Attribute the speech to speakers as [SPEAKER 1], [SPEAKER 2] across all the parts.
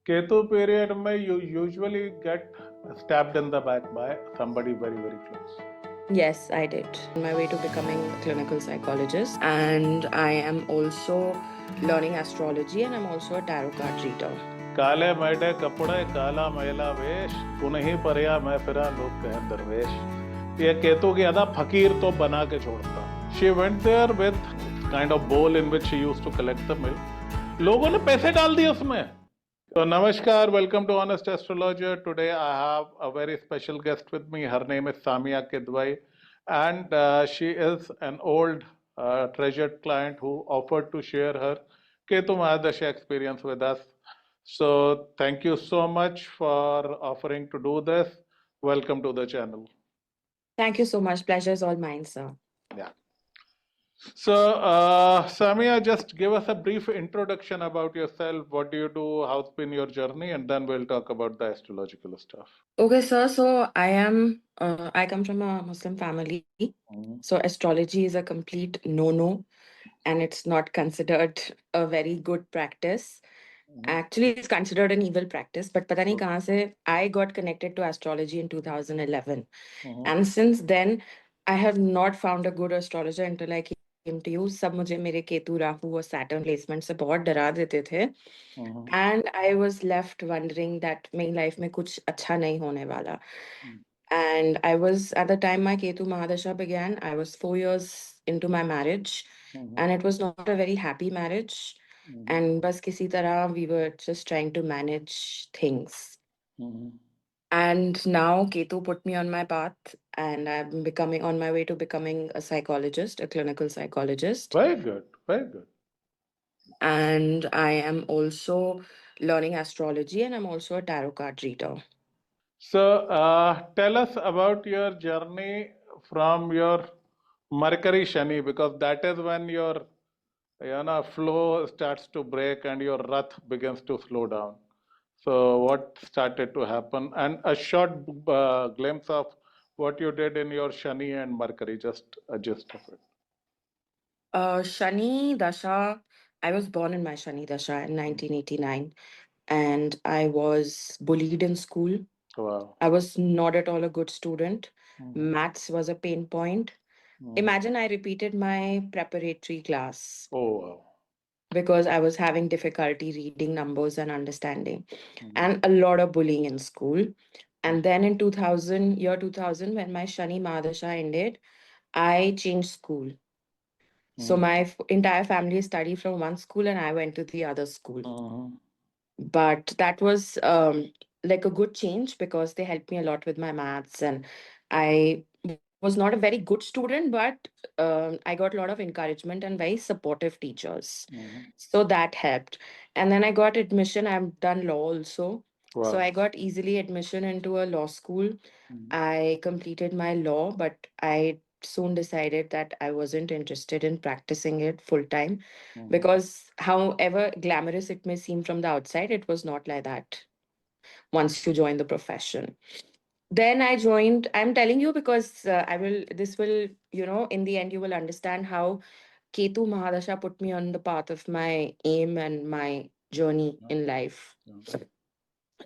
[SPEAKER 1] Ketu period में you usually get stabbed in the back by somebody very very close.
[SPEAKER 2] Yes, I did. On my way to becoming a clinical psychologist, and I am also learning astrology, and I'm also a tarot card reader.
[SPEAKER 1] काले मैडे कपड़े काला मैला वेश पुनहि परया मैं फिरा लोग कहें दरवेश. ये केतु की अदा फकीर तो बना के छोड़ता. She went there with kind of bowl in which she used to collect the milk. लोगों ने पैसे डाल दिए उसमें. So namaskar, welcome to Honest Astrologer. Today I have a very special guest with me. Her name is Samia Kidwai, and she is an old treasured client who offered to share her Ketu Mahadasha experience with us. So thank you so much for offering to do this. Welcome to the channel.
[SPEAKER 2] Thank you so much. Pleasure is all mine, sir.
[SPEAKER 1] Yeah. So, Samia, just give us a brief introduction about yourself. What do you do? How's been your journey? And then we'll talk about the astrological stuff.
[SPEAKER 2] Okay, sir. So I come from a Muslim family. So astrology is a complete no-no, and it's not considered a very good practice. Actually, it's considered an evil practice, but pata nahi kahan se I got connected to astrology in 2011. And since then, I have not found a good astrologer until I came to you. सब मुझे मेरे केतु राहु और Saturn placement से बहुत डरा देते थे. And I was left wondering that मेरी लाइफ में कुछ अच्छा नहीं होने वाला. And I was, at the time my Ketu Mahadasha began, I was 4 years into my marriage, and it was not a very happy marriage. And bas kisi tarah we were just trying to manage things. And now Ketu put me on my path, and I'm becoming on my way to becoming a psychologist, a clinical psychologist.
[SPEAKER 1] Very good, very good.
[SPEAKER 2] And I am also learning astrology, and I'm also a tarot card reader.
[SPEAKER 1] So, tell us about your journey from your Mercury Shani, because that is when your flow starts to break and your Rath begins to slow down. So, what started to happen? And a short glimpse of what you did in your Shani and Mercury, just a gist of it.
[SPEAKER 2] Shani Dasha, I was born in my Shani Dasha in 1989, and I was bullied in school.
[SPEAKER 1] Wow.
[SPEAKER 2] I was not at all a good student. Maths was a pain point. Imagine I repeated my preparatory class.
[SPEAKER 1] Oh, wow.
[SPEAKER 2] Because I was having difficulty reading numbers and understanding, and a lot of bullying in school. And then in 2000, when my Shani Mahadasha ended, I changed school. So my entire family studied from one school, and I went to the other school. But that was like a good change because they helped me a lot with my maths, and I was not a very good student, but I got a lot of encouragement and very supportive teachers. So that helped. And then I got admission. I've done law also.
[SPEAKER 1] Wow.
[SPEAKER 2] So I got easily admission into a law school. I completed my law, but I soon decided that I wasn't interested in practicing it full time because, however glamorous it may seem from the outside, it was not like that once you join the profession. Then I joined, I'm telling you because this will, in the end, you will understand how Ketu Mahadasha put me on the path of my aim and my journey in life.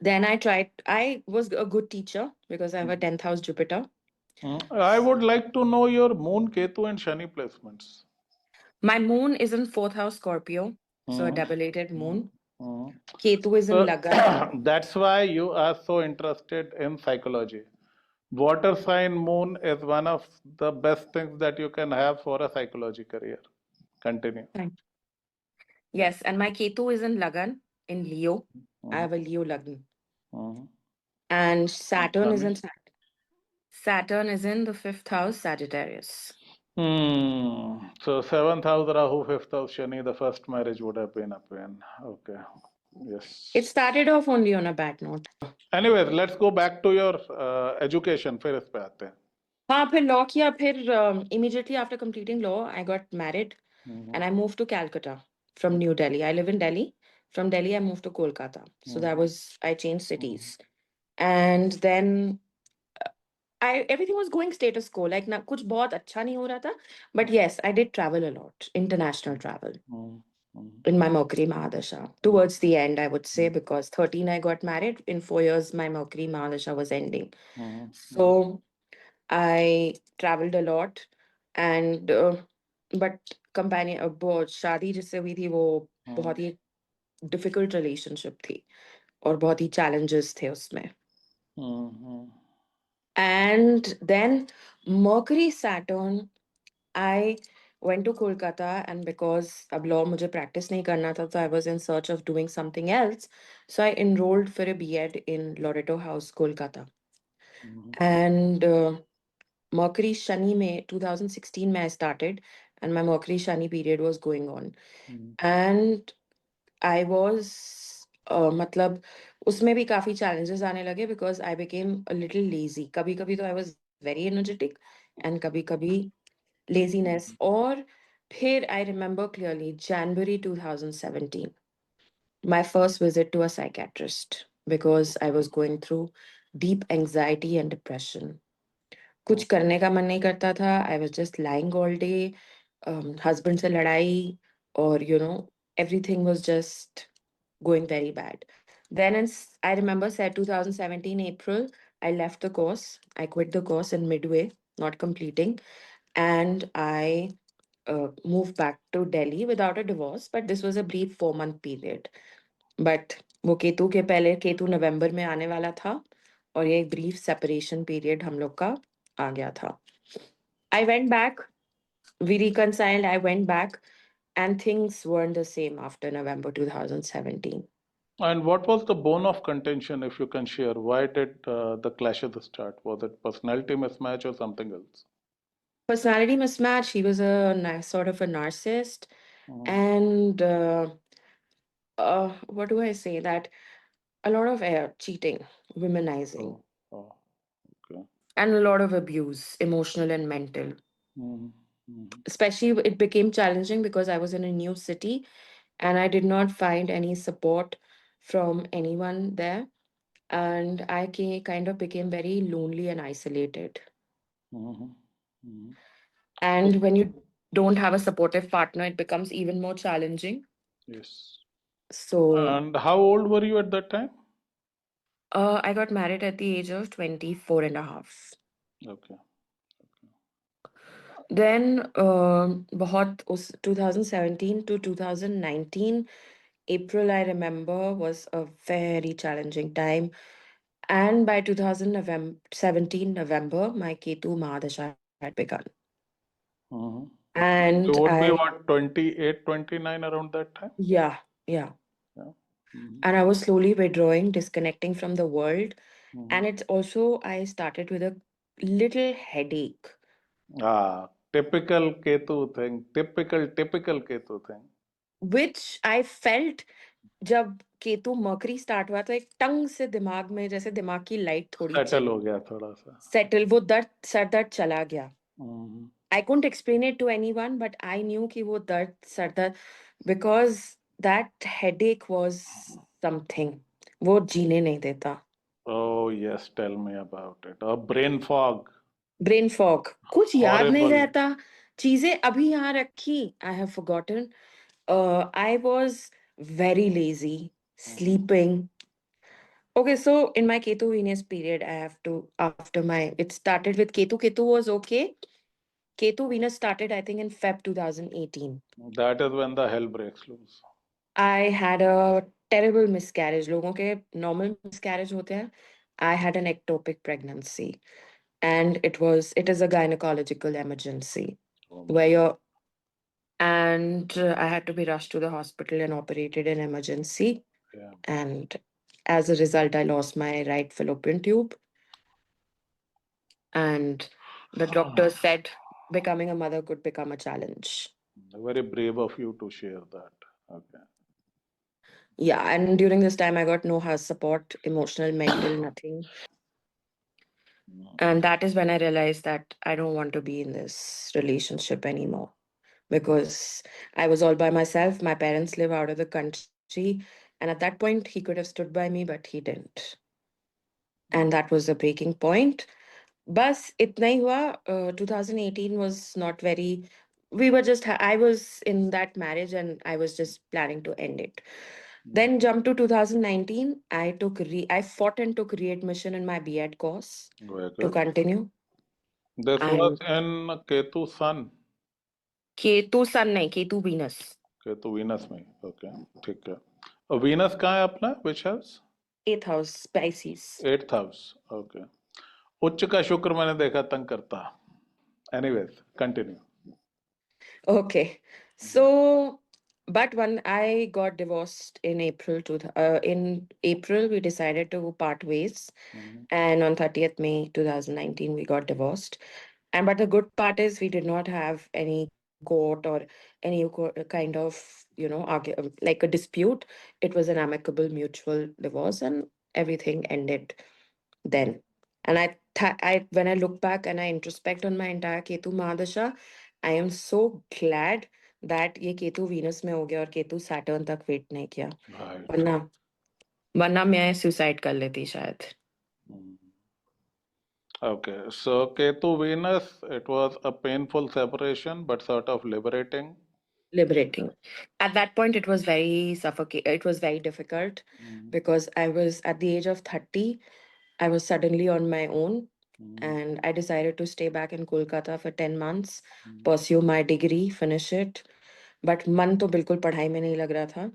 [SPEAKER 2] Then I was a good teacher because I have a 10th house Jupiter.
[SPEAKER 1] I would like to know your Moon, Ketu, and Shani placements.
[SPEAKER 2] My moon is in 4th house Scorpio, so a double-ated moon. Ketu is in Lagan.
[SPEAKER 1] That's why you are so interested in psychology. Water sign moon is one of the best things that you can have for a psychology career. Continue.
[SPEAKER 2] Thank you. Yes, and my Ketu is in Lagan, in Leo. I have a Leo Lagna. And Saturn is in the 5th house, Sagittarius.
[SPEAKER 1] So 7th house Rahu, 5th house Shani, the first marriage would have been a pain. Okay. Yes.
[SPEAKER 2] It started off only on a bad note.
[SPEAKER 1] Anyways, let's go back to your education. फिर इस पे आते हैं.
[SPEAKER 2] हाँ, फिर law किया, फिर immediately after completing law, I got married and I moved to Calcutta from New Delhi. I live in Delhi. From Delhi, I moved to Kolkata. So I changed cities. And then everything was going status quo. Like, कुछ बहुत अच्छा नहीं हो रहा था. But yes, I did travel a lot, international travel. in my Mercury Mahadasha. Towards the end, I would say, because 13 I got married. In 4 years, my Mercury Mahadasha was ending. So I traveled a lot, and but companion वो शादी जिससे हुई थी वो बहुत ही difficult relationship थी और बहुत ही challenges थे उसमें. And then Mercury Saturn, I went to Kolkata, and because अब law मुझे practice नहीं करना था, so I was in search of doing something else. So I enrolled for a B.Ed in Loreto House, Kolkata. And Mercury Shani में 2016 में I started, and my Mercury Shani period was going on. And I was मतलब उसमें भी काफी challenges आने लगे because I became a little lazy. कभी कभी तो I was very energetic, and कभी कभी laziness. और फिर I remember clearly January 2017, my first visit to a psychiatrist because I was going through deep anxiety and depression. कुछ करने का मन नहीं करता था. I was just lying all day. Husband से लड़ाई, और everything was just going very bad. Then I remember said 2017 April, I left the course. I quit the course in midway, not completing, and I moved back to Delhi without a divorce. But this was a brief 4-month period. But वो केतु के पहले केतु नवंबर में आने वाला था, और ये एक brief separation period हम लोग का आ गया था. I went back, we reconciled, I went back, and things weren't the same after November 2017.
[SPEAKER 1] And what was the bone of contention, if you can share? Why did the clashes start? Was it personality mismatch or something else?
[SPEAKER 2] Personality mismatch. He was a sort of a narcissist, and what do I say? That a lot of cheating, womanizing,
[SPEAKER 1] Okay.
[SPEAKER 2] and a lot of abuse, emotional and mental. Especially, it became challenging because I was in a new city and I did not find any support from anyone there. And I kind of became very lonely and isolated. And when you don't have a supportive partner, it becomes even more challenging.
[SPEAKER 1] Yes.
[SPEAKER 2] So,
[SPEAKER 1] And how old were you at that time?
[SPEAKER 2] I got married at the age of 24 and a half.
[SPEAKER 1] Okay.
[SPEAKER 2] Then, बहुत 2017 to 2019, April, I remember, was a very challenging time. And by 2017 November, my Ketu Mahadasha had begun. And
[SPEAKER 1] You would be what, 28, 29 around that time?
[SPEAKER 2] Yeah. And I was slowly withdrawing, disconnecting from the world. And it's also, I started with a little headache.
[SPEAKER 1] Typical Ketu thing. Typical Ketu thing.
[SPEAKER 2] Which I felt जब केतु मकरी start हुआ तो एक टंग से दिमाग में जैसे दिमाग की लाइट थोड़ी
[SPEAKER 1] सेटल हो गया थोड़ा सा.
[SPEAKER 2] सेटल, वो दर्द सर दर्द चला गया. I couldn't explain it to anyone, but I knew कि वो दर्द सर दर्द, because that headache was something. वो जीने नहीं देता.
[SPEAKER 1] Oh yes, tell me about it. Brain fog.
[SPEAKER 2] Brain fog. कुछ याद नहीं
[SPEAKER 1] Horrible.
[SPEAKER 2] रहता. चीजें अभी यहाँ रखी. I have forgotten. I was very lazy, sleeping. Okay, so in my Ketu Venus period, I have to, it started with Ketu. Ketu was okay. Ketu Venus started, I think, in Feb 2018.
[SPEAKER 1] That is when the hell breaks loose.
[SPEAKER 2] I had a terrible miscarriage. लोगों के normal miscarriage होते हैं. I had an ectopic pregnancy. And it is a gynecological emergency and I had to be rushed to the hospital and operated in emergency.
[SPEAKER 1] Yeah.
[SPEAKER 2] And as a result, I lost my right fallopian tube. And the doctor said becoming a mother could become a challenge.
[SPEAKER 1] Very brave of you to share that. Okay.
[SPEAKER 2] Yeah, and during this time, I got no house support, emotional, mental, nothing. And that is when I realized that I don't want to be in this relationship anymore, because I was all by myself. My parents live out of the country. And at that point, he could have stood by me, but he didn't. And that was the breaking point. Bas, itna hi hua. 2018 was not very, we were just I was in that marriage and I was just planning to end it. Then jump to 2019. I fought and took readmission in my B.Ed course
[SPEAKER 1] Very
[SPEAKER 2] to
[SPEAKER 1] good.
[SPEAKER 2] continue.
[SPEAKER 1] This was
[SPEAKER 2] And
[SPEAKER 1] in Ketu Sun.
[SPEAKER 2] Ketu Sun nahi, Ketu Venus.
[SPEAKER 1] Ketu Venus में, okay, ठीक है। और Venus कहाँ है अपना, विच house?
[SPEAKER 2] 8th house, Pisces.
[SPEAKER 1] 8th house, okay. उच्च का शुक्र मैंने देखा तंग करता। Anyways continue.
[SPEAKER 2] Okay. So, but when I got divorced in April we decided to part ways, and on 30th May 2019 we got divorced. And but the good part is we did not have any court or any kind of like a dispute. It was an amicable mutual divorce, and everything ended then. And I when I look back and I introspect on my entire Ketu Mahadasha, I am so glad that ये Ketu Venus में हो गया और Ketu Saturn तक wait नहीं किया,
[SPEAKER 1] right.
[SPEAKER 2] वरना वरना मैं सुसाइड कर लेती शायद.
[SPEAKER 1] Okay, so Ketu Venus, it was a painful separation, but sort of liberating.
[SPEAKER 2] Liberating. At that point, it was very suffocating. It was very difficult because I was at the age of 30. I was suddenly on my own, and I decided to stay back in Kolkata for 10 months, pursue my degree, finish it. But मन तो बिल्कुल पढ़ाई में नहीं लग रहा था,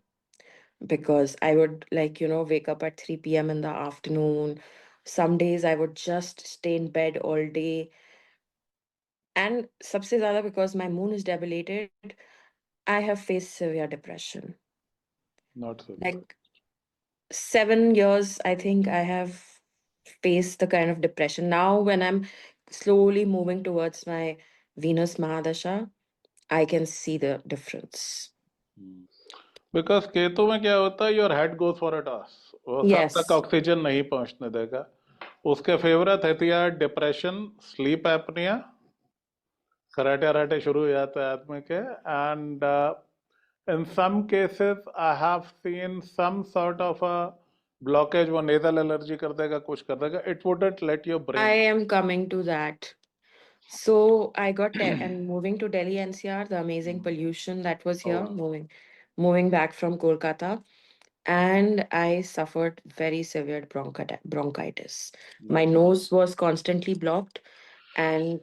[SPEAKER 2] because I would wake up at 3 p.m. in the afternoon. Some days I would just stay in bed all day. And सबसे ज़्यादा because my moon is debilitated, I have faced severe depression.
[SPEAKER 1] Not so good.
[SPEAKER 2] Like 7 years, I think I have faced the kind of depression. Now, when I'm slowly moving towards my Venus Mahadasha, I can see the difference.
[SPEAKER 1] Because Ketu में क्या होता है, your head goes for a toss, वो sir
[SPEAKER 2] Yes.
[SPEAKER 1] तक oxygen नहीं पहुंचने देगा। उसके फेवरेट हथियार डिप्रेशन, स्लीप एपनिया, कराटे अराटे शुरू हो जाता है आदमी के। And in some cases I have seen some sort of a blockage, वो नेजल एलर्जी कर देगा, कुछ कर देगा, it wouldn't let your
[SPEAKER 2] I
[SPEAKER 1] brain.
[SPEAKER 2] am coming to that. So I got and moving to Delhi NCR, the amazing pollution that was here, moving back from Kolkata, and I suffered very severe bronchitis. My nose was constantly blocked, and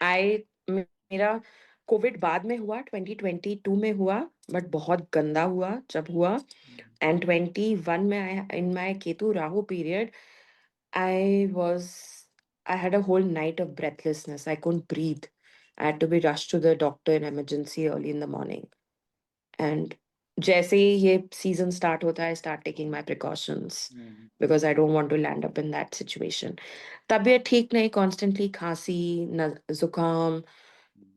[SPEAKER 2] I मेरा Covid बाद में हुआ, 2022 में हुआ, but बहुत गंदा हुआ जब हुआ. एंड 21 में in my Ketu Rahu period I had a whole night of breathlessness. I couldn't breathe. I had to be rushed to the doctor in emergency early in the morning. And जैसे ही ये season start होता है, I start taking my precautions because I don't want to land up in that situation. तबीयत ठीक नहीं, constantly खांसी, जुकाम.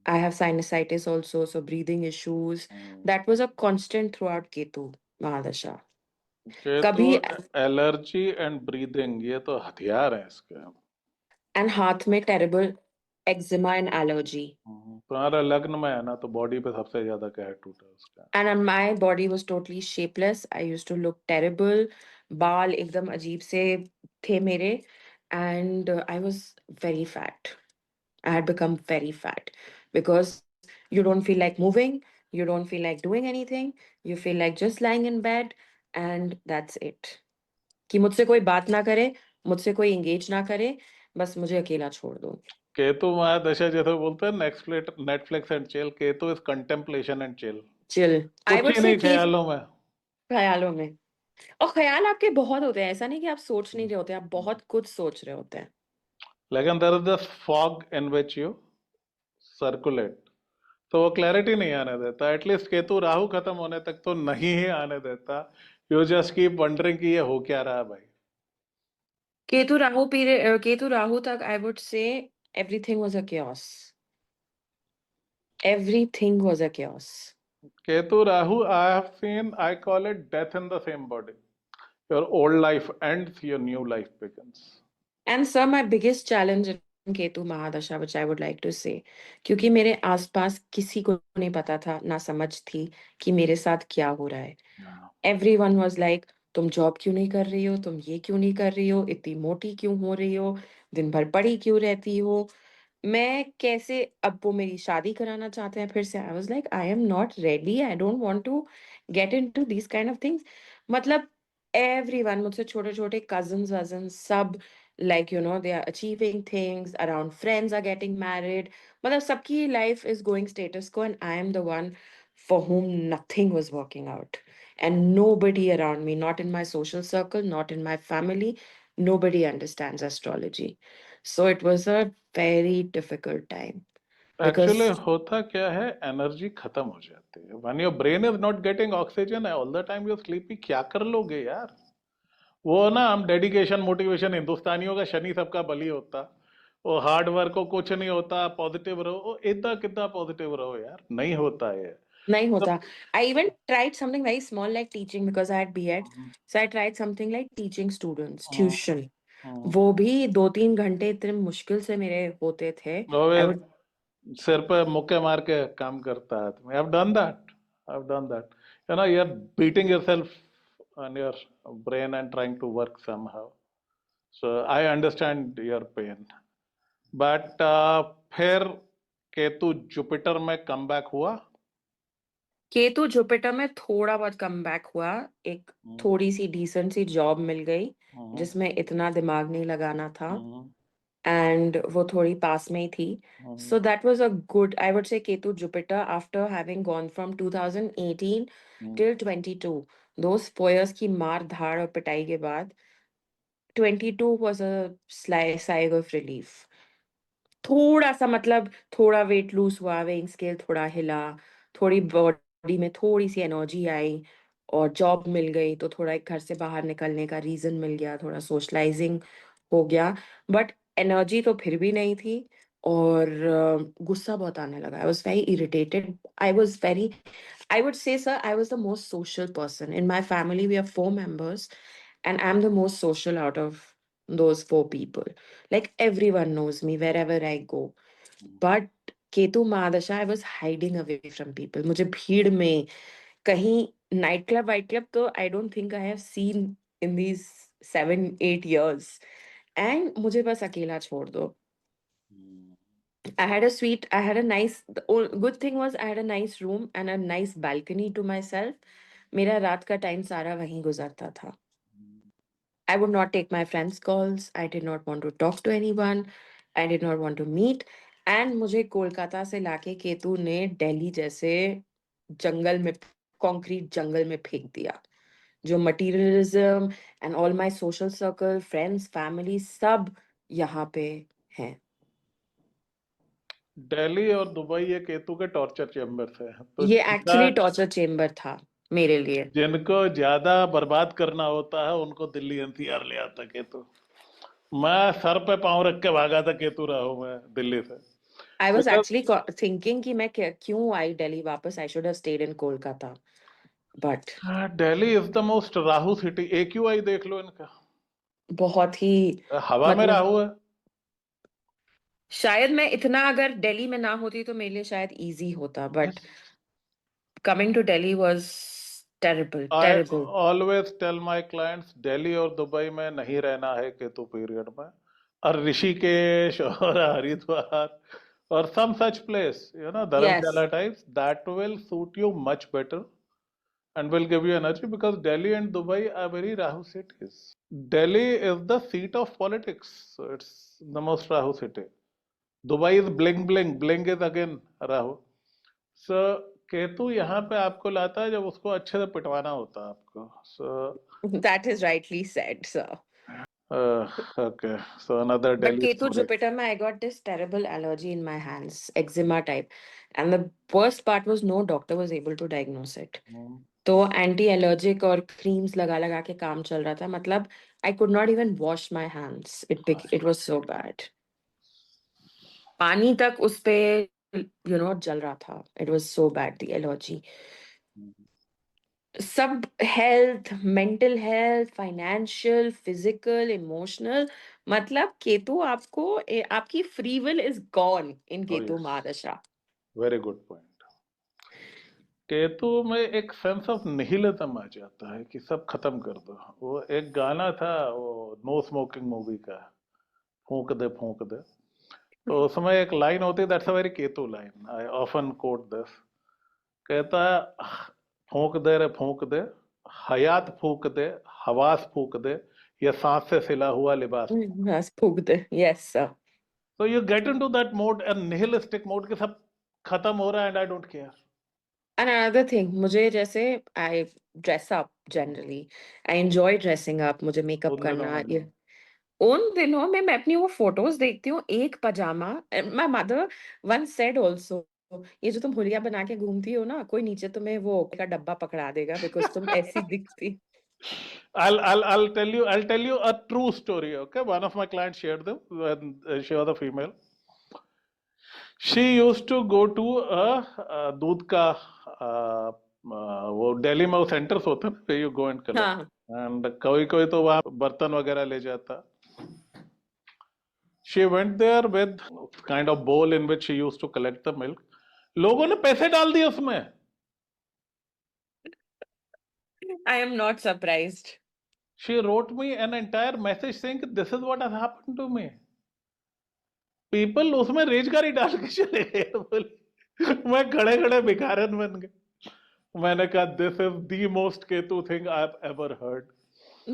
[SPEAKER 2] I have sinusitis also, so breathing issues. That was a constant throughout Ketu Mahadasha.
[SPEAKER 1] Ketu
[SPEAKER 2] कभी
[SPEAKER 1] allergy and breathing, ये तो हथियार है इसके।
[SPEAKER 2] and हाथ में terrible eczema and allergy.
[SPEAKER 1] तुम्हारा लग्न में है ना, तो बॉडी पे सबसे ज्यादा कहर टूटा है उसका।
[SPEAKER 2] And my body was totally shapeless. I used to look terrible. बाल एकदम अजीब से थे मेरे, and I was very fat. I had become very fat because you don't feel like moving, you don't feel like doing anything, you feel like just lying in bed, and that's it. कि मुझसे कोई बात ना करे, मुझसे कोई engage ना करे, बस मुझे अकेला छोड़ दो.
[SPEAKER 1] केतु महादशा जैसे बोलते हैं Netflix and chill, Ketu is contemplation and chill.
[SPEAKER 2] Chill. I
[SPEAKER 1] कुछ
[SPEAKER 2] would
[SPEAKER 1] ही
[SPEAKER 2] say
[SPEAKER 1] नहीं
[SPEAKER 2] कि
[SPEAKER 1] ख्यालों में।
[SPEAKER 2] ख्यालों में. और ख्याल आपके बहुत होते हैं, ऐसा नहीं कि आप सोच नहीं रहे होते, आप बहुत कुछ सोच रहे होते हैं.
[SPEAKER 1] लेकिन there is this fog in which you circulate, तो वो क्लैरिटी नहीं आने देता। एटलीस्ट केतु राहु खत्म होने तक तो नहीं ही आने देता। यू जस्ट कीप वंडरिंग कि ये हो क्या रहा है भाई।
[SPEAKER 2] केतु राहु तक I would say everything was a chaos. Everything was a chaos.
[SPEAKER 1] Ketu Rahu, I have scene, I call it death in the same body. Your old life ends, your new life begins.
[SPEAKER 2] And sir, my biggest challenge in Ketu Mahadasha, which I would like to say, क्योंकि मेरे आसपास किसी को नहीं पता था, ना समझ थी कि मेरे साथ क्या हो रहा है. Everyone was like, तुम जॉब क्यों नहीं कर रही हो, तुम ये क्यों नहीं कर रही हो, इतनी मोटी क्यों हो रही हो, दिन भर पड़ी क्यों रहती हो. मैं कैसे, अब वो मेरी शादी कराना चाहते हैं फिर से। I was like I am not ready, I don't want to get into these kind of things. मतलब एवरीवन, मुझसे छोटे छोटे कजन्स वजन्स सब, like you know they are achieving things around, friends are getting married, मतलब सबकी life is going status quo, and I am the one for whom nothing was working out. And nobody around me, not in my social circle, not in my family, nobody understands astrology. So it was a very difficult time because
[SPEAKER 1] actually होता क्या है, energy खत्म हो जाती है when your brain is not getting oxygen all the time, you sleepy, क्या कर लोगे यार। वो ना, हम डेडिकेशन मोटिवेशन, हिंदुस्तानियों का शनि सबका बली होता, वो हार्ड वर्क को कुछ नहीं होता, पॉजिटिव रहो, इतना कितना पॉजिटिव रहो यार, नहीं होता है
[SPEAKER 2] nahi hota.
[SPEAKER 1] सब।
[SPEAKER 2] I even tried something very small like teaching because I had B.Ed.
[SPEAKER 1] Hmm,
[SPEAKER 2] So I tried something like teaching students
[SPEAKER 1] hmm,
[SPEAKER 2] tuition.
[SPEAKER 1] हम्म।
[SPEAKER 2] वो भी 2-3 घंटे इतने मुश्किल से मेरे होते थे।
[SPEAKER 1] वो
[SPEAKER 2] I
[SPEAKER 1] ये
[SPEAKER 2] would
[SPEAKER 1] सिर पे मुक्के मार के काम करता है आदमी। I've done that, I've done that, you know, you're beating yourself on your brain and trying to work somehow, so I understand your pain, but फिर केतु जुपिटर में कम बैक हुआ।
[SPEAKER 2] केतु जुपिटर में थोड़ा बहुत कम बैक हुआ। एक
[SPEAKER 1] हम्म,
[SPEAKER 2] थोड़ी सी decent सी job मिल गई
[SPEAKER 1] हम्म,
[SPEAKER 2] जिसमें इतना दिमाग नहीं लगाना था,
[SPEAKER 1] हम्म,
[SPEAKER 2] एंड वो थोड़ी पास में ही थी।
[SPEAKER 1] Hmm,
[SPEAKER 2] so that was a good, I would say Ketu Jupiter after having gone from 2018
[SPEAKER 1] hmm.
[SPEAKER 2] Till 22, those 4 years की मार धाड़ और पिटाई के बाद 22 वाज अ साइग ऑफ रिलीफ। थोड़ा सा मतलब थोड़ा वेट लूज हुआ, वेइंग स्केल थोड़ा हिला, थोड़ी बॉडी में थोड़ी सी एनर्जी आई, और जॉब मिल गई तो थोड़ा एक घर से बाहर निकलने का रीजन मिल गया, थोड़ा सोशलाइजिंग हो गया। बट एनर्जी तो फिर भी नहीं थी, और गुस्सा बहुत आने लगा। I was very irritated, I was very, I would say, sir, I was the most social person. In my family, we have 4 members, and I'm the most social out of those 4 people. Like everyone knows me wherever I go. But Ketu Mahadasha, I was hiding away from people. मुझे भीड़ में कहीं night club white club तो I don't think I have seen in these 7-8 years. And मुझे बस अकेला छोड़ दो। I had a nice, the good thing was I had a nice room and a nice balcony to myself. मेरा रात का time सारा वहीं गुजरता था। I would not take my friends' calls. I did not want to talk to anyone. I did not want to meet. And मुझे कोलकाता से लाके केतु ने दिल्ली जैसे जंगल में, कंक्रीट जंगल में फेंक दिया। जो materialism and all my social circle, friends, family सब यहाँ पे हैं।
[SPEAKER 1] दिल्ली और दुबई ये केतु के टॉर्चर चेम्बर्स है, तो
[SPEAKER 2] ये एक्चुअली टॉर्चर चेम्बर था मेरे लिए।
[SPEAKER 1] जिनको ज्यादा बर्बाद करना होता है उनको दिल्ली एनसीआर ले आता केतु। मैं सर पे पांव रख के भागा था केतु रहा हूं मैं दिल्ली से।
[SPEAKER 2] I was
[SPEAKER 1] because
[SPEAKER 2] actually thinking कि मैं क्यों आई दिल्ली वापस, I should have stayed in Kolkata. But
[SPEAKER 1] Delhi is the most Rahu city, AQI देख लो इनका,
[SPEAKER 2] बहुत ही,
[SPEAKER 1] हवा में
[SPEAKER 2] मतलब
[SPEAKER 1] राहु है।
[SPEAKER 2] शायद मैं इतना अगर दिल्ली में ना होती तो मेरे लिए शायद इजी होता, but
[SPEAKER 1] yes,
[SPEAKER 2] coming to Delhi was terrible
[SPEAKER 1] I
[SPEAKER 2] terrible.
[SPEAKER 1] Always tell my clients, Delhi और दुबई में नहीं रहना है केतु पीरियड में, और ऋषिकेश और हरिद्वार और some such place, you know,
[SPEAKER 2] yes,
[SPEAKER 1] Dharamshala types, that will suit you much better and will give you energy, because Delhi and Dubai are very Rahu cities. Delhi is the seat of politics, so it's the most Rahu city. Dubai is bling bling, bling is again Rahu. So Ketu यहाँ पे आपको लाता है जब उसको अच्छे से पिटवाना होता है आपको। So
[SPEAKER 2] that is rightly said sir.
[SPEAKER 1] okay, so another
[SPEAKER 2] But
[SPEAKER 1] Delhi
[SPEAKER 2] Ketu
[SPEAKER 1] story.
[SPEAKER 2] Jupiter, I got this terrible allergy in my hands, eczema type. And the worst part was no doctor was able to diagnose it.
[SPEAKER 1] Hmm.
[SPEAKER 2] तो anti allergic और creams लगा लगा के काम चल रहा था। मतलब I could not even wash my hands, it was so bad. पानी तक उस पे जल रहा था। It was so bad the allergy. सब health, mental health, financial, physical, emotional, मतलब केतु आपको आपकी free will is gone in
[SPEAKER 1] Oh
[SPEAKER 2] Ketu
[SPEAKER 1] yes,
[SPEAKER 2] mahadasha.
[SPEAKER 1] very good point. Ketu में एक सेंस ऑफ निहिलिज्म आ जाता है कि सब खत्म कर दो। वो एक गाना था वो नो स्मोकिंग मूवी का, फूंक दे फूंक दे। तो उसमें एक लाइन होती है, that's a very Ketu line, I often quote this. कहता है, फूंक दे रे फूंक दे, हयात फूंक दे, हवास फूंक दे, ये सांस से सिला हुआ लिबास।
[SPEAKER 2] Yes, Pugde. Yes, sir.
[SPEAKER 1] So you get into that mode, a nihilistic mode, कि सब खत्म हो रहा है and I don't care.
[SPEAKER 2] And another thing, मुझे जैसे I dress up generally. I enjoy dressing up. मुझे मेकअप
[SPEAKER 1] उन दिनों
[SPEAKER 2] करना
[SPEAKER 1] में
[SPEAKER 2] ये
[SPEAKER 1] नहीं।
[SPEAKER 2] उन दिनों में मैं अपनी वो फोटोज देखती हूँ, एक pyjama. My mother one said also, ये जो तुम हुलिया बना के घूमती हो ना, कोई नीचे तुम्हें वो का डब्बा पकड़ा देगा बिकॉज तुम ऐसी दिखती।
[SPEAKER 1] I'll tell you a true story. Okay, one of my clients shared them when she was a female. She used to go to a दूध का वो दिल्ली में वो सेंटर्स होते हैं ना, you go and collect.
[SPEAKER 2] हाँ
[SPEAKER 1] And कोई कोई तो वहाँ बर्तन वगैरह ले जाता। She went there with kind of bowl in which she used to collect the milk. लोगों ने पैसे डाल दिए उसमें।
[SPEAKER 2] आई am not surprised.
[SPEAKER 1] She wrote me an entire message saying this is what has happened to me. People उसमें रेजगारी डाल के चले गए। बोले मैं खड़े खड़े भिखारन बन गए। मैंने कहा this is the most Ketu thing I have ever heard.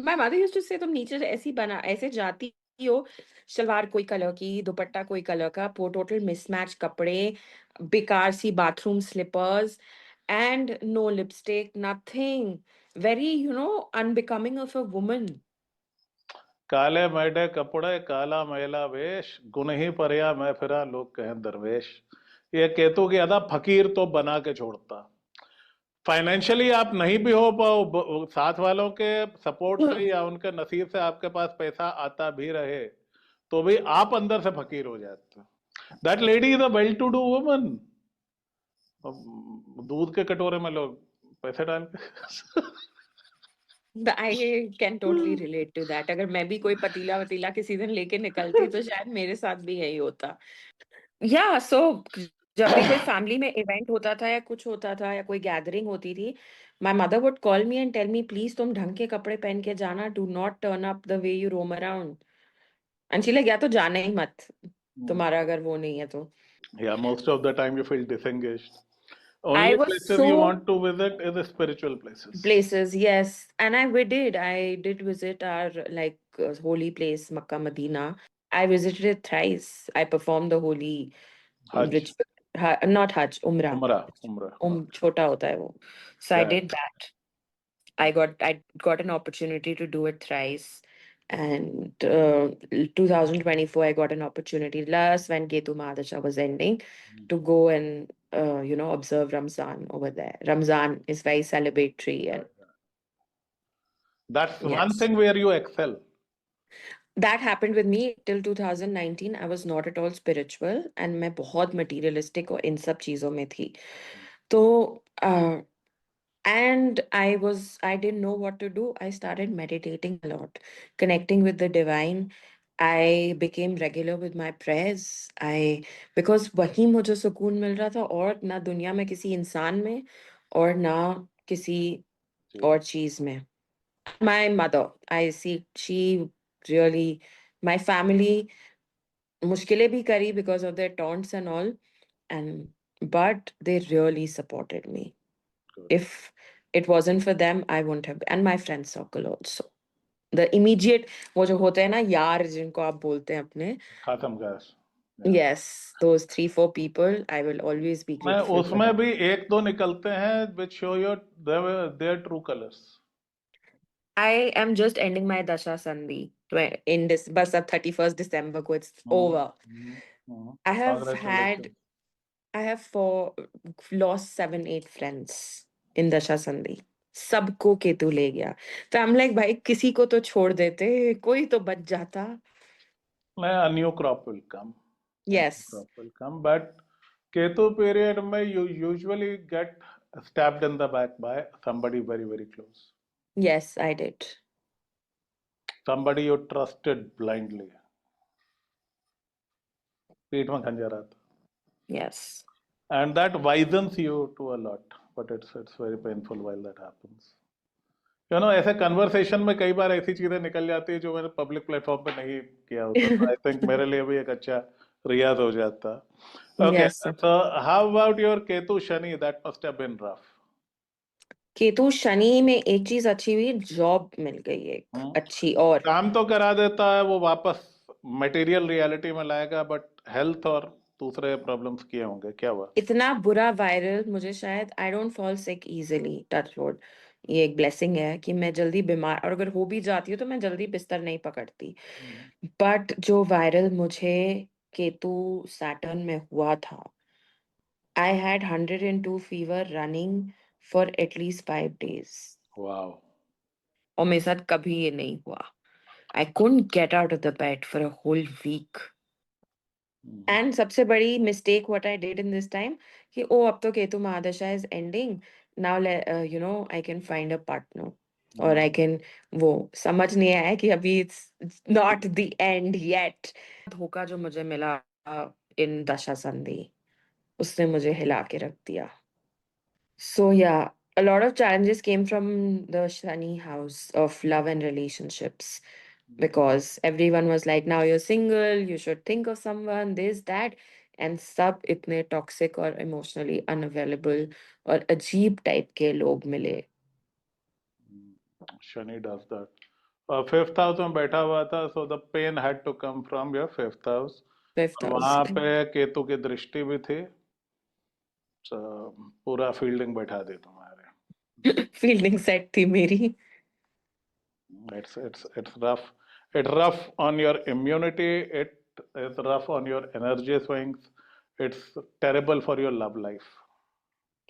[SPEAKER 2] My mother used to say तुम नीचे से ऐसी बना ऐसे जाती हो, सलवार कोई कलर की, दुपट्टा कोई कलर का, टोटल मिसमैच कपड़े, बेकार सी bathroom slippers, and no lipstick, nothing, very unbecoming of a woman.
[SPEAKER 1] काले मैडे कपड़े काला मैला वेश, गुण ही परया मैं फिरा लोग कहें दरवेश। ये केतु की अदा फकीर तो बना के छोड़ता। फाइनेंशियली आप नहीं भी हो पाओ, साथ वालों के सपोर्ट से या उनके नसीब से आपके पास पैसा आता भी रहे, तो भी आप अंदर से फकीर हो जाते हो। That lady is a well to do woman. दूध के कटोरे में लोग पैसे डाल के
[SPEAKER 2] I can totally relate to that. अगर मैं भी कोई पतीला वतीला किसी दिन लेके निकलती तो शायद मेरे साथ भी यही होता। या सो जब भी कोई फैमिली में इवेंट होता था या कुछ होता था या कोई गैदरिंग होती थी, my mother would call me and tell me, please तुम ढंग के कपड़े पहन के जाना, do not turn up the way you roam around. And she like, या तो जाने ही मत, तुम्हारा अगर वो नहीं है तो।
[SPEAKER 1] Yeah, most of the time you feel disengaged.
[SPEAKER 2] I
[SPEAKER 1] Only
[SPEAKER 2] was
[SPEAKER 1] places
[SPEAKER 2] so
[SPEAKER 1] you want to visit is the spiritual places.
[SPEAKER 2] places, yes, and I did visit our like holy place, Makkah, Medina. I visited it thrice. I performed the holy
[SPEAKER 1] Hajj,
[SPEAKER 2] ritual, not Hajj, Umrah.
[SPEAKER 1] Umrah.
[SPEAKER 2] छोटा होता है वो. So I
[SPEAKER 1] Yeah.
[SPEAKER 2] did that. I got an opportunity to do it thrice. And 2024, I got an opportunity last when Ketu Mahadasha was ending to go and observe Ramzan over there. Ramzan is very celebratory, and
[SPEAKER 1] That's one
[SPEAKER 2] yes,
[SPEAKER 1] thing where you excel.
[SPEAKER 2] that happened with me till 2019. I was not at all spiritual and मैं बहुत materialistic और इन सब चीजों में थी. तो and I didn't know what to do. I started meditating a lot, connecting with the divine. I became regular with my prayers. Because वहीं मुझे सुकून मिल रहा था, और ना दुनिया में किसी इंसान में और ना किसी और चीज में. My mother, I see, she really, my family, मुश्किलें भी करी because of their taunts and all, and but they really supported me.
[SPEAKER 1] Good.
[SPEAKER 2] If it wasn't for them, I wouldn't have, and my friend circle also. The immediate, वो जो होते हैं ना यार जिनको आप बोलते हैं अपने,
[SPEAKER 1] Khatam gas.
[SPEAKER 2] yes, those 3-4 people, I will always be
[SPEAKER 1] मैं
[SPEAKER 2] grateful for
[SPEAKER 1] उसमें
[SPEAKER 2] them.
[SPEAKER 1] भी एक दो निकलते हैं which show your their true colors.
[SPEAKER 2] I am just ending my Dasha Sandhi in this, bus अब 31st December को it's over. I have had,
[SPEAKER 1] Congratulations.
[SPEAKER 2] I have lost 7-8 friends in Dasha Sandhi. सबको केतु ले गया. तो I'm like, भाई किसी को तो छोड़ देते, कोई तो बच जाता.
[SPEAKER 1] A new crop will come. A new
[SPEAKER 2] Yes,
[SPEAKER 1] crop will come. But Ketu period में you usually get stabbed in the back by somebody very, very close.
[SPEAKER 2] yes, I did.
[SPEAKER 1] Somebody you trusted blindly. पीठ में खंजर आता.
[SPEAKER 2] Yes.
[SPEAKER 1] And that wisens you to a lot. But it's very painful while that happens. You know, ऐसे conversation में कई बार ऐसी चीजें निकल जाती है जो मैंने पब्लिक प्लेटफॉर्म पे नहीं किया होता. तो आई थिंक मेरे लिए भी एक अच्छा रियाज हो जाता. Okay,
[SPEAKER 2] Yes, sir.
[SPEAKER 1] so how about your Ketu Shani? That must have been rough.
[SPEAKER 2] Ketu Shani में एक चीज अच्छी हुई, जॉब मिल गई एक
[SPEAKER 1] हम्म.
[SPEAKER 2] अच्छी। और
[SPEAKER 1] काम तो करा देता है वो, वापस मटेरियल रियलिटी में लाएगा, बट हेल्थ और दूसरे प्रॉब्लम्स किए होंगे. क्या हुआ?
[SPEAKER 2] इतना बुरा वायरल, मुझे शायद I don't fall sick easily, touch wood. ये एक ब्लेसिंग है कि मैं जल्दी बीमार, और अगर हो भी जाती हूँ तो मैं जल्दी बिस्तर नहीं पकड़ती। बट जो वायरल मुझे केतु सैटर्न में हुआ था, I had 102 fever running for at least 5 days।
[SPEAKER 1] वाह.
[SPEAKER 2] और मेरे साथ कभी ये नहीं हुआ। I couldn't get out of the bed for a whole week. And सबसे बड़ी mistake what I did in this time, कि ओ अब तो Ketu mahadasha is ending, now you know I can find a partner, और आई कैन, वो समझ नहीं आया कि अभी it's not the end yet. धोखा जो मुझे मिला इन दशा संधि, उसने मुझे हिला के रख दिया। So yeah, a lot of challenges came from the Shani house of love and relationships, because everyone was like, now you're single, you should think of someone, this, that, and सब इतने toxic और emotionally unavailable और अजीब type के लोग मिले।
[SPEAKER 1] Shani does that. Fifth house में बैठा हुआ था, so the pain had to come from your fifth house.
[SPEAKER 2] Fifth
[SPEAKER 1] और
[SPEAKER 2] house,
[SPEAKER 1] वहां पे केतु की दृष्टि भी थी. So, पूरा फील्डिंग बैठा दी तुम्हारे.
[SPEAKER 2] fielding set थी मेरी।
[SPEAKER 1] It's rough. It's rough on your immunity. It is rough on your energy swings. It's terrible for your love life.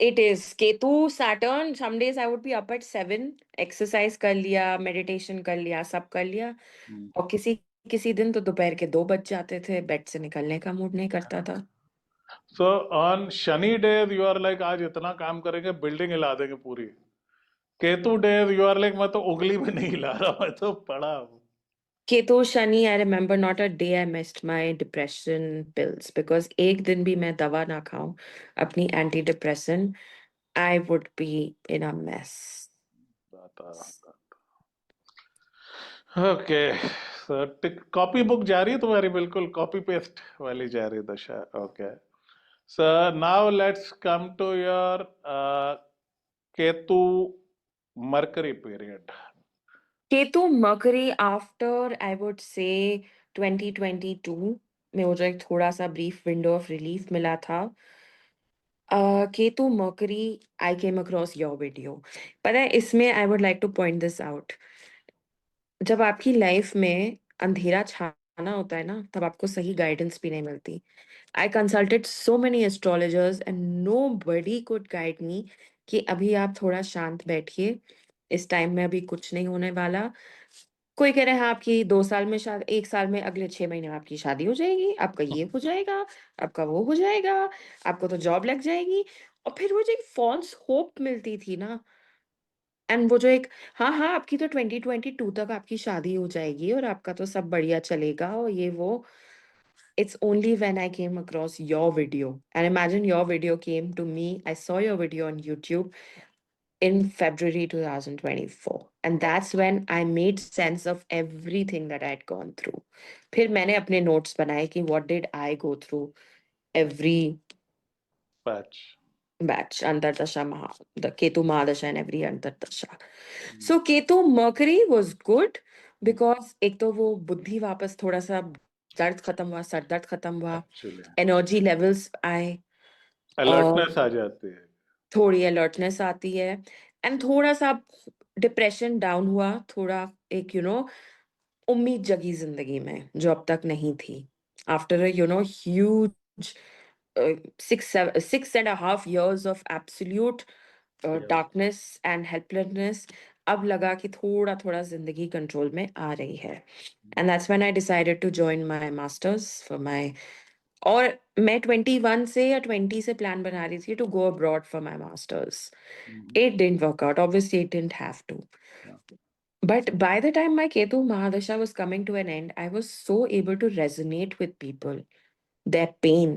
[SPEAKER 2] It is Ketu Saturn. Some days I would be up at 7, exercise कर लिया, meditation कर लिया, सब कर लिया, और किसी किसी दिन तो दोपहर के 2 बज जाते थे, बेड से निकलने का मूड नहीं करता था।
[SPEAKER 1] So on Shani days you are like, आज इतना काम करेंगे, बिल्डिंग हिला देंगे पूरी. Ketu days you are like, मैं तो उंगली भी नहीं हिला रहा, मैं तो पड़ा हूँ.
[SPEAKER 2] Ketu Shani, I remember not a day I missed my depression pills, because एक दिन भी मैं दवा ना खाऊं अपनी anti depression, I would be in a mess.
[SPEAKER 1] Okay. So copy book जारी है तुम्हारी, बिल्कुल कॉपी पेस्ट वाली जारी दशा. Okay. So now let's come to your Ketu Mercury period.
[SPEAKER 2] Ketu Mercury after I would से 2022 में मुझे एक थोड़ा सा ब्रीफ विंडो ऑफ रिलीफ मिला था। केतु मकरी, आई केम अक्रॉस योर वीडियो। पता है, इसमें I would like two point this out, जब आपकी लाइफ में अंधेरा छाना होता है ना, तब आपको सही गाइडेंस भी नहीं मिलती। I consulted so many astrologers and nobody could guide me कि अभी आप थोड़ा शांत बैठिए, इस टाइम में अभी कुछ नहीं होने वाला। कोई कह रहा है हाँ, आपकी 2 साल में शादी, 1 साल में, अगले 6 महीने में आपकी शादी हो जाएगी, आपका ये हो जाएगा, आपका वो हो जाएगा, आपको तो जॉब लग जाएगी। और फिर वो जो एक फॉल्स होप मिलती थी ना, एंड वो जो एक, हाँ हाँ आपकी तो 2022 तक आपकी शादी हो जाएगी और आपका तो सब बढ़िया चलेगा और ये वो। It's only when I came across your video, and imagine your video came to me. I saw your video on YouTube in February 2024, and that's when I made sense of everything that I had gone through. फिर मैंने अपने notes बनाए कि what did I go through every
[SPEAKER 1] patch.
[SPEAKER 2] batch, Antardasha Maha, the Ketu Mahadasha and every Antardasha. So Ketu Mercury was good because एक तो वो बुद्धि वापस थोड़ा सा, दर्द खत्म हुआ, सर दर्द खत्म हुआ,
[SPEAKER 1] एक्चुअली
[SPEAKER 2] एनर्जी लेवल्स आए,
[SPEAKER 1] अलर्टनेस आ जाती है.
[SPEAKER 2] थोड़ी अलर्टनेस आती है, एंड थोड़ा सा डिप्रेशन डाउन हुआ, थोड़ा एक उम्मीद जगी जिंदगी में जो अब तक नहीं थी। After huge 6.5 years of absolute
[SPEAKER 1] Chaos.
[SPEAKER 2] Darkness and helplessness, अब लगा कि थोड़ा थोड़ा जिंदगी कंट्रोल में आ रही है। And that's when I decided to join my masters for my, और मैं 21 से या 20 से प्लान बना रही थी to go abroad for my masters. It didn't work out. Obviously, it didn't have to. But by the time my Ketu Mahadasha was coming to an end, I was so able to resonate with people, their pain.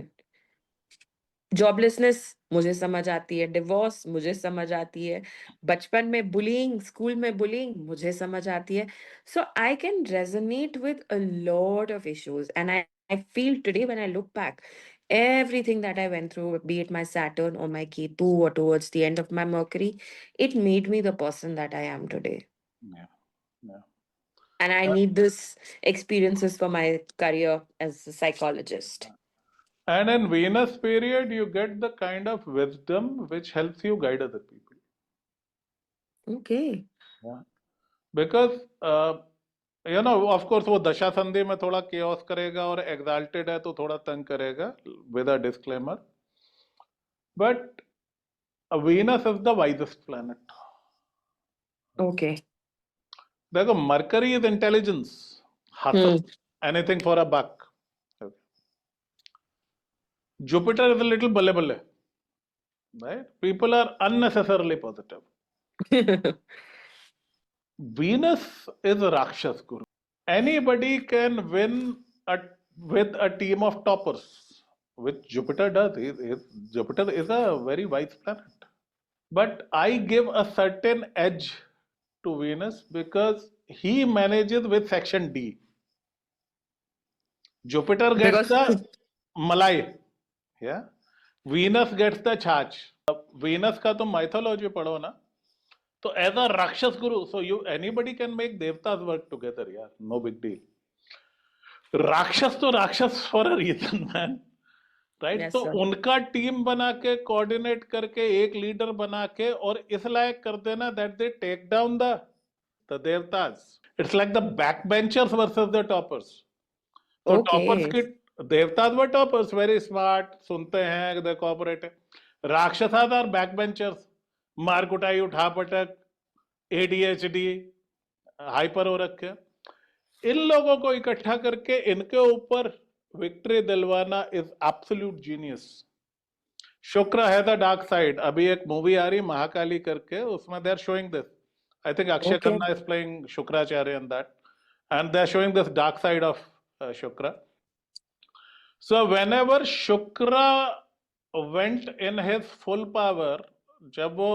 [SPEAKER 2] Joblessness मुझे समझ आती है, divorce मुझे समझ आती है, बचपन में बुलिंग, स्कूल में बुलिंग मुझे समझ आती है। So I can resonate with a lot of issues, and I I feel today when I look back, everything that I went through, be it my Saturn or my Ketu or towards the end of my Mercury, it made me the person that I am today.
[SPEAKER 1] Yeah, yeah.
[SPEAKER 2] And I need this experiences for my career as a psychologist.
[SPEAKER 1] And in Venus period, you get the kind of wisdom which helps you guide other people.
[SPEAKER 2] Okay.
[SPEAKER 1] Yeah. Because of course वो दशा संधि में थोड़ा chaos करेगा और exalted है तो थोड़ा तंग करेगा with a disclaimer, but Venus is the wisest planet.
[SPEAKER 2] Okay.
[SPEAKER 1] देखो Mercury is intelligence,
[SPEAKER 2] Hmm.
[SPEAKER 1] Hustle, anything for a buck. Jupiter is little बल्ले बल्ले, right? People are unnecessarily positive. Venus is a Rakshas Guru. Anybody can win a, with a team of toppers, which Jupiter does. Jupiter is a very wise planet. But I give a certain edge to Venus because he manages with section D. Jupiter gets
[SPEAKER 2] Because
[SPEAKER 1] the malai, yeah. Venus gets the छाछ. Venus का तुम mythology पढ़ो ना, तो as a rakshas guru, so you anybody can make देवतास work together यार, no big deal. Rakshas तो rakshas for a reason man, right?
[SPEAKER 2] yes,
[SPEAKER 1] तो
[SPEAKER 2] sir.
[SPEAKER 1] उनका टीम बना के, कोऑर्डिनेट करके, एक लीडर बना के और इस लायक कर देना that they take down the devatas. It's like the back benchers versus the toppers. तो टॉपर्स
[SPEAKER 2] Okay.
[SPEAKER 1] की, devatas were toppers, very smart, सुनते हैं, they cooperate. Rakshasas are back benchers, मार कुटाई, उठा पटक, एडीएचडी, हाइपर हो रखे. इन लोगों को इकट्ठा करके इनके ऊपर विक्ट्री दिलवाना इज एब्सोल्यूट जीनियस. शुक्र है द डार्क साइड. अभी एक मूवी आ रही महाकाली करके, उसमें they are showing this. I think Akshay
[SPEAKER 2] Okay.
[SPEAKER 1] Khanna is playing Shukracharya in that, and they are showing this dark side of Shukra. So whenever Shukra went in his full power, जब वो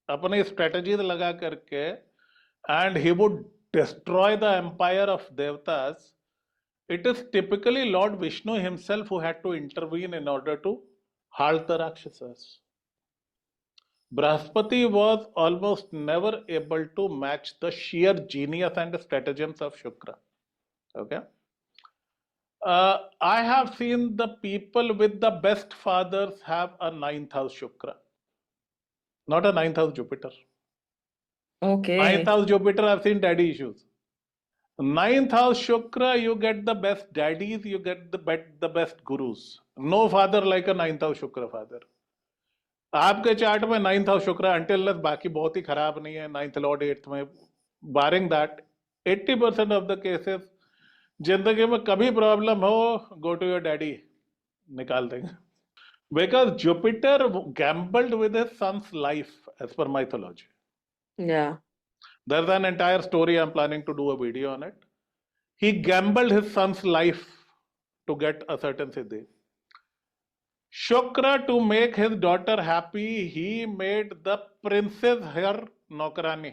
[SPEAKER 1] अपनी स्ट्रेटजीज लगा करके, and he would destroy the empire of devatas, it is typically Lord Vishnu himself who had to intervene in order to halt the Rakshasas. Brahaspati was almost never able to match the sheer genius and stratagems of Shukra. Okay. I have seen the people with the best fathers have a ninth house Shukra, not a ninth house Jupiter.
[SPEAKER 2] Okay.
[SPEAKER 1] Ninth house Jupiter, I've seen daddy issues. Ninth house Shukra, you get the best daddies, you get the best gurus. No father like a ninth house Shukra father. आपके chart में ninth house शुक्र until बाकी बहुत ही खराब नहीं है, ninth Lord eighth में, बारिंग that 80% of the cases जिंदगी में कभी प्रॉब्लम हो, गो टू योर डैडी, निकाल देंगे. Because Jupiter gambled with his sons life as per mythology.
[SPEAKER 2] Yeah.
[SPEAKER 1] There's an entire story. I'm planning to do a video on it. He gambled his son's life to get a certain siddhi. Shukra, to make his daughter happy, he made the princess her नौकरानी.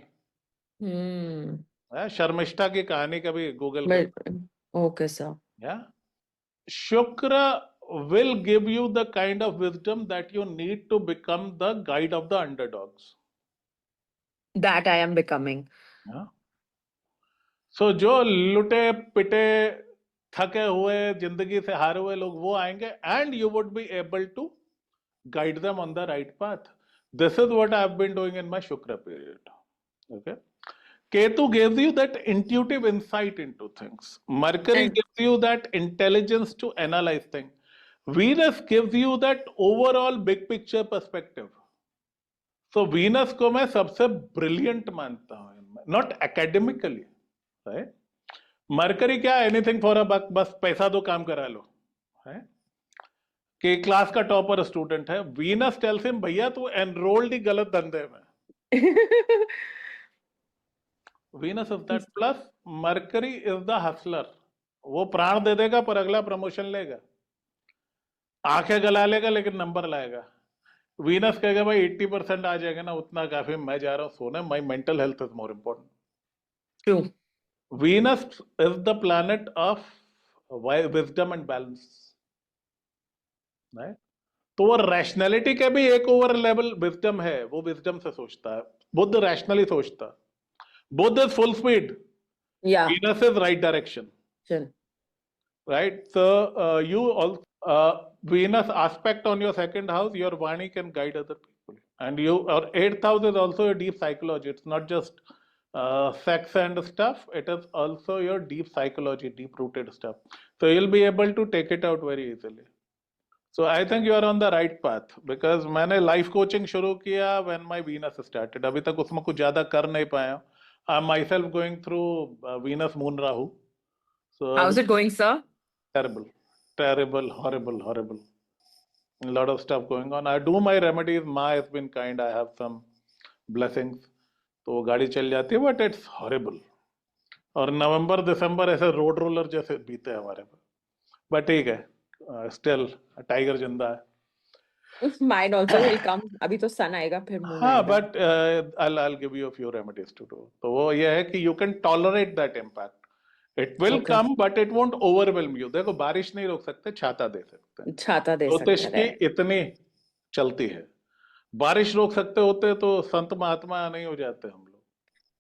[SPEAKER 1] शर्मिष्ठा की कहानी कभी Google कर.
[SPEAKER 2] Okay, sir.
[SPEAKER 1] Yeah. Shukra will give you the kind of wisdom that you need to become the guide of the underdogs.
[SPEAKER 2] That I am becoming.
[SPEAKER 1] Yeah. So जो लुटे पिटे थके हुए जिंदगी से हारे हुए लोग वो आएंगे, and you would be able to guide them on the right path. This is what I have been doing in my Shukra period. Okay. Ketu gives you that intuitive insight into things. Mercury gives you that intelligence to analyze things. Venus gives you that overall big picture perspective. So Venus को मैं सबसे brilliant मानता हूँ, not academically, right? Mercury क्या, anything for a buck, बस पैसा दो काम करा लो, है? कि क्लास का टॉपर स्टूडेंट है. Venus tells him, भैया तू enrolled ही गलत धंधे में. Venus is that. Plus Mercury is the hustler. वो प्राण दे देगा पर अगला प्रमोशन लेगा, आंखें गला लेगा लेकिन नंबर लाएगा. वीनस कहेगा भाई 80% आ जाएगा ना, उतना काफी, मैं जा रहा हूँ सोने, माई mental health is more important.
[SPEAKER 2] True.
[SPEAKER 1] Venus is the planet of Why wisdom and balance, right? तो वो रैशनैलिटी के भी एक ओवर लेवल विजडम है, वो विजडम से सोचता है, बुद्ध रैशनली सोचता है, Buddha is full speed,
[SPEAKER 2] Yeah.
[SPEAKER 1] Venus is right direction,
[SPEAKER 2] Sure.
[SPEAKER 1] right? So you also Venus aspect on your second house, your Vani can guide other people, and you or eighth house is also a deep psychology. It's not just sex and stuff. It is also your deep psychology, deep rooted stuff. So you'll be able to take it out very easily. So I think you are on the right path because मैंने life coaching शुरू किया when my Venus started. अभी तक उसमें कुछ ज्यादा कर नहीं पाया. I'm myself going through Venus Moon Rahu. So
[SPEAKER 2] How's it going, sir?
[SPEAKER 1] terrible, terrible, horrible, horrible. A lot of stuff going on. I do my remedies. Ma has been kind. I have some blessings. तो वो गाड़ी चल जाती है, but it's horrible. और नवंबर दिसंबर ऐसे road roller जैसे बीते हमारे पर. बट ठीक है, स्टिल टाइगर जिंदा है.
[SPEAKER 2] Mine also will come. अभी तो sun आएगा फिर moon
[SPEAKER 1] हाँ,
[SPEAKER 2] आएगा.
[SPEAKER 1] But I'll give you a few remedies to do. तो वो ये है कि you can tolerate that impact. It will
[SPEAKER 2] Okay.
[SPEAKER 1] come, but it won't overwhelm you. देखो बारिश नहीं रोक सकते, छाता दे सकते हैं.
[SPEAKER 2] छाता दे सकते
[SPEAKER 1] ज्योतिष
[SPEAKER 2] हैं.
[SPEAKER 1] की इतनी चलती है. बारिश रोक सकते होते तो संत महात्मा नहीं हो जाते हम लोग.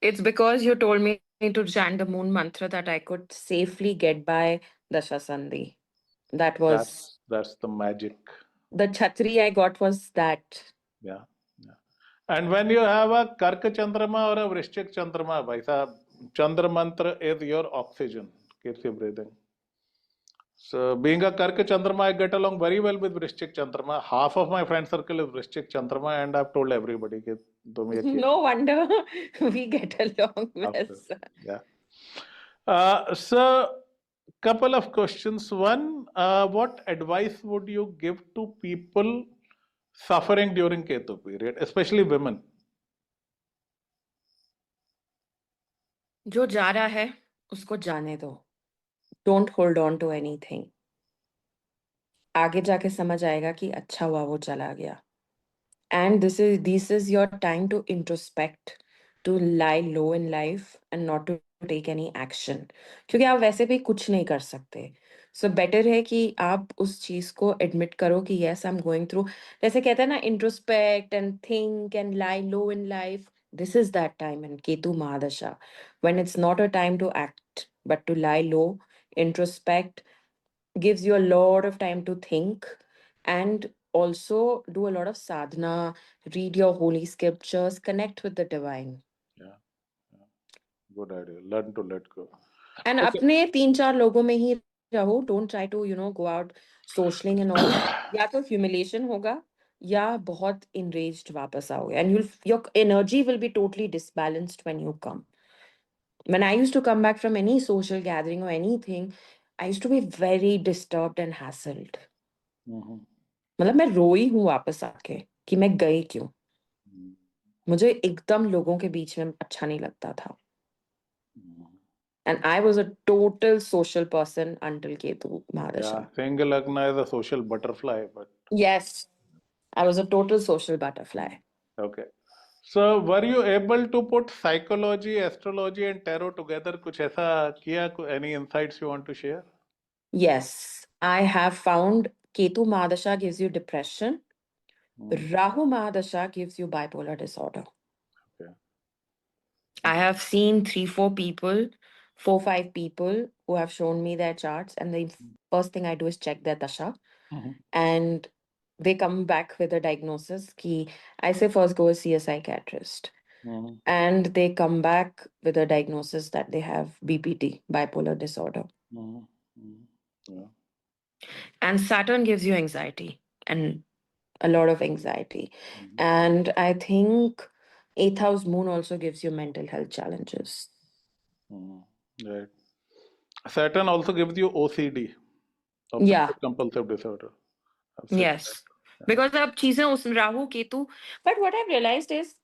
[SPEAKER 2] It's because you told me to chant the moon mantra that I could safely get by Dasha Sandhi. That was
[SPEAKER 1] That's the magic.
[SPEAKER 2] the chhatri I got was that.
[SPEAKER 1] Yeah, yeah. And when you have a Karka Chandrama or a Vrishchik Chandrama, bhai sahab, Chandra mantra is your oxygen, keeps you breathing. So being a Karka Chandrama, I get along very well with Vrishchik Chandrama. Half of my friend circle is Vrishchik Chandrama, and I've told everybody कि तुम ये किया.
[SPEAKER 2] No wonder we get along well.
[SPEAKER 1] Absolutely. Yeah. So couple of questions. One, what advice would you give to people suffering during Ketu period, especially women?
[SPEAKER 2] जो जा रहा है उसको जाने दो. Don't hold on to anything. आगे जाके समझ आएगा कि अच्छा हुआ वो चला गया. And this is your time to introspect, to lie low in life and not to take any action. क्योंकि आप वैसे भी कुछ नहीं कर सकते. So better है कि आप उस चीज को admit करो कि yes, I'm going through. जैसे कहते हैं ना, introspect and think and lie low in life. This is that time in Ketu Mahadasha when it's not a time to act but to lie low, introspect, gives you a lot of time to think, and also do a lot of sadhana, read your holy scriptures, connect with the divine.
[SPEAKER 1] Yeah, yeah. Good idea. Learn to let go.
[SPEAKER 2] And
[SPEAKER 1] Okay.
[SPEAKER 2] अपने 3-4 लोगों में ही रहो. Don't try to go out socialing and all. या तो humiliation होगा या बहुत enraged वापस आओगे. And your energy will be totally disbalanced when you come. When I used to come back from any social gathering or anything, I used to be very disturbed and hassled.
[SPEAKER 1] Mhm.
[SPEAKER 2] मतलब मैं रोई हूँ वापस आके कि मैं गई क्यों. मुझे एकदम लोगों के बीच में अच्छा नहीं लगता था. And I was a total social person until Ketu Mahadasha.
[SPEAKER 1] Yeah, single Lagna is a social butterfly, but
[SPEAKER 2] Yes, I was a total social butterfly.
[SPEAKER 1] okay. So were you able to put psychology, astrology, and tarot together? कुछ ऐसा किया? Any insights you want to share?
[SPEAKER 2] Yes, I have found Ketu Mahadasha gives you depression. Rahu Mahadasha gives you bipolar disorder.
[SPEAKER 1] Okay.
[SPEAKER 2] I have seen 3-4 people, 4-5 people who have shown me their charts, and the first thing I do is check their dasha, and they come back with a diagnosis. I say first go see a psychiatrist, and they come back with a diagnosis that they have BPD, bipolar disorder.
[SPEAKER 1] Yeah.
[SPEAKER 2] And Saturn gives you anxiety and a lot of anxiety, and I think 8th house moon also gives you mental health challenges.
[SPEAKER 1] Right. Saturn also gives you OCD,
[SPEAKER 2] Yeah.
[SPEAKER 1] obsessive compulsive disorder.
[SPEAKER 2] Yes. Because अब चीजें उस Rahu Ketu, but what I've realized is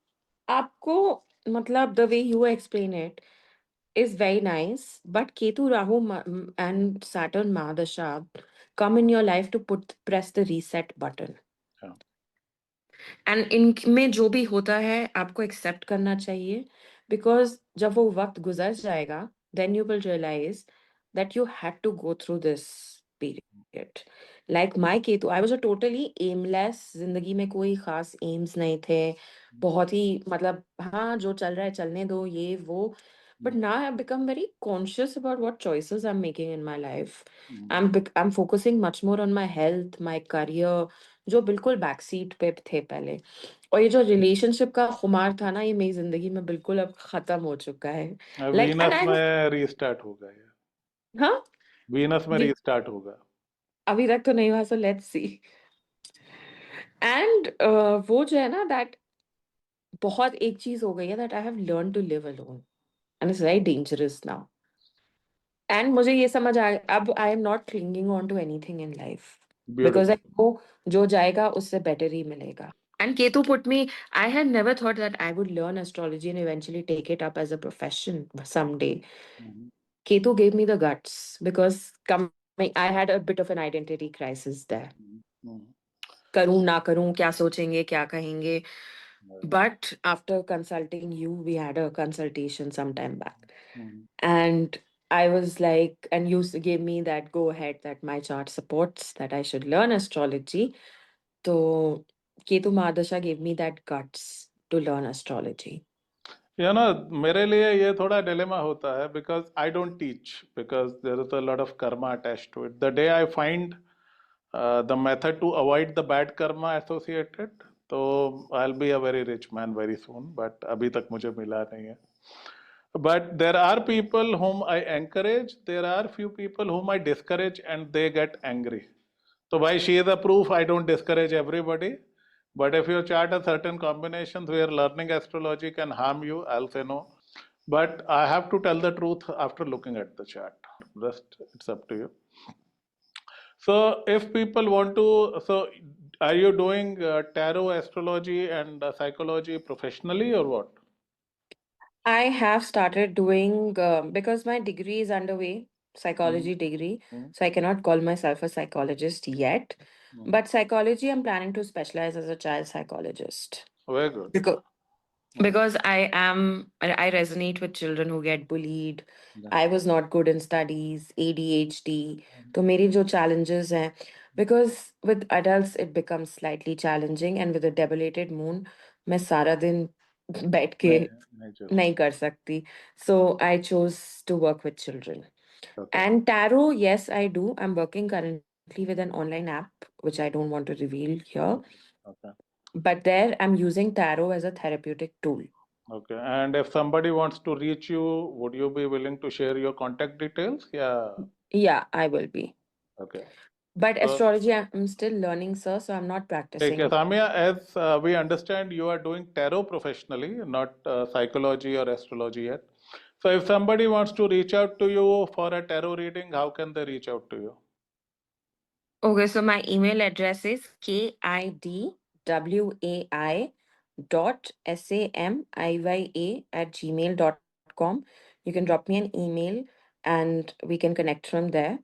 [SPEAKER 2] आपको मतलब the way you explain it is very nice, but Ketu, Rahu and Saturn Mahadasha come in your life to press the reset button.
[SPEAKER 1] Yeah.
[SPEAKER 2] And इनमें जो भी होता है आपको accept करना चाहिए, because जब वो वक्त गुजर जाएगा then you will realize that you had to go through this period. Like my Ketu, I was a totally aimless, जिंदगी में कोई खास aims नहीं थे, बहुत ही मतलब हाँ जो चल रहा है चलने दो ये वो. But now I've become very conscious about what choices I'm making in my life. I'm focusing much more on my health, my career, जो बिल्कुल backseat पे थे पहले. और ये जो रिलेशनशिप का खुमार था ना, ये मेरी जिंदगी में बिल्कुल अब खत्म हो चुका है. Like, and
[SPEAKER 1] Venus
[SPEAKER 2] I was,
[SPEAKER 1] में रीस्टार्ट होगा ये,
[SPEAKER 2] हाँ,
[SPEAKER 1] वीनस में
[SPEAKER 2] ये
[SPEAKER 1] रीस्टार्ट होगा.
[SPEAKER 2] अभी तक तो नहीं हुआ, so let's see. And वो जो है ना, that बहुत एक चीज हो गई है, that I have learned to live alone, and it's very dangerous now. And मुझे ये समझ आ अब I am not clinging on to anything in life because I
[SPEAKER 1] beautiful.
[SPEAKER 2] know जो जाएगा उससे better ही मिलेगा. And Ketu put me, I had never thought that I would learn astrology and eventually take it up as a profession someday. Ketu gave me the guts because I had a bit of an identity crisis there. करूं ना करूं, क्या सोचेंगे, क्या कहेंगे. But after consulting you, we had a consultation some time back. And I was like, and you gave me that go ahead that my chart supports that I should learn astrology. So Ketu Mahadasha gave me that guts to learn astrology.
[SPEAKER 1] You know, मेरे लिए ये थोड़ा dilemma होता है because I don't teach because there is a lot of karma attached to it. The day I find the method to avoid the bad karma associated, तो I'll be a very rich man very soon. But अभी तक मुझे मिला नहीं है. But there are people whom I encourage. There are few people whom I discourage, and they get angry. So why she is a proof I don't discourage everybody. But if you chart a certain combinations where learning astrology can harm you, I'll say no. But I have to tell the truth after looking at the chart. Rest, it's up to you. So if people want to, so are you doing tarot, astrology, and psychology professionally or what?
[SPEAKER 2] I have started doing because my degree is underway, psychology degree. So I cannot call myself a psychologist yet. But psychology, I'm planning to specialize as a child psychologist.
[SPEAKER 1] Very good.
[SPEAKER 2] Because I resonate with children who get bullied. I was not good in studies, ADHD. So मेरी जो challenges हैं, because with adults it becomes slightly challenging, and with a debilitated moon, मैं सारा दिन बैठ के नहीं कर सकती. So I chose to work with children.
[SPEAKER 1] Okay.
[SPEAKER 2] And tarot, yes, I do. I'm working currently with an online app, which I don't want to reveal here.
[SPEAKER 1] Okay.
[SPEAKER 2] But there, I'm using tarot as a therapeutic tool.
[SPEAKER 1] Okay. And if somebody wants to reach you, would you be willing to share your contact details? Yeah.
[SPEAKER 2] Yeah, I will be.
[SPEAKER 1] Okay.
[SPEAKER 2] But
[SPEAKER 1] So-
[SPEAKER 2] astrology, I'm still learning, sir, so I'm not practicing.
[SPEAKER 1] Okay, Samia, as we understand, you are doing tarot professionally, not psychology or astrology yet. So if somebody wants to reach out to you for a tarot reading, how can they reach out to you?
[SPEAKER 2] Okay, so my email address is kidwai.samiyya@gmail.com. You can drop me an email and we can connect from there.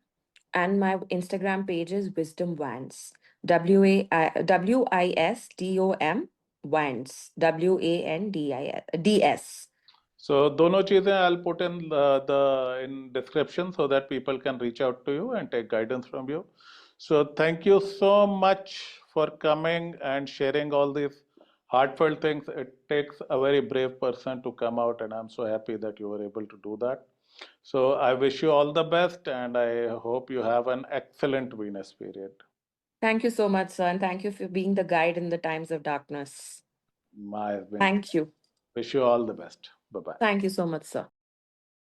[SPEAKER 2] And my Instagram page is Wisdom Wands. WISDOM Wands. WANDS.
[SPEAKER 1] So दोनों चीजें I'll put in in description so that people can reach out to you and take guidance from you. So thank you so much for coming and sharing all these heartfelt things. It takes a very brave person to come out, and I'm so happy that you were able to do that. So I wish you all the best, and I hope you have an excellent Venus period.
[SPEAKER 2] Thank you so much, sir, and thank you for being the guide in the times of darkness.
[SPEAKER 1] My
[SPEAKER 2] Thank you.
[SPEAKER 1] Wish you all the best. Bye-bye.
[SPEAKER 2] Thank you so much, sir.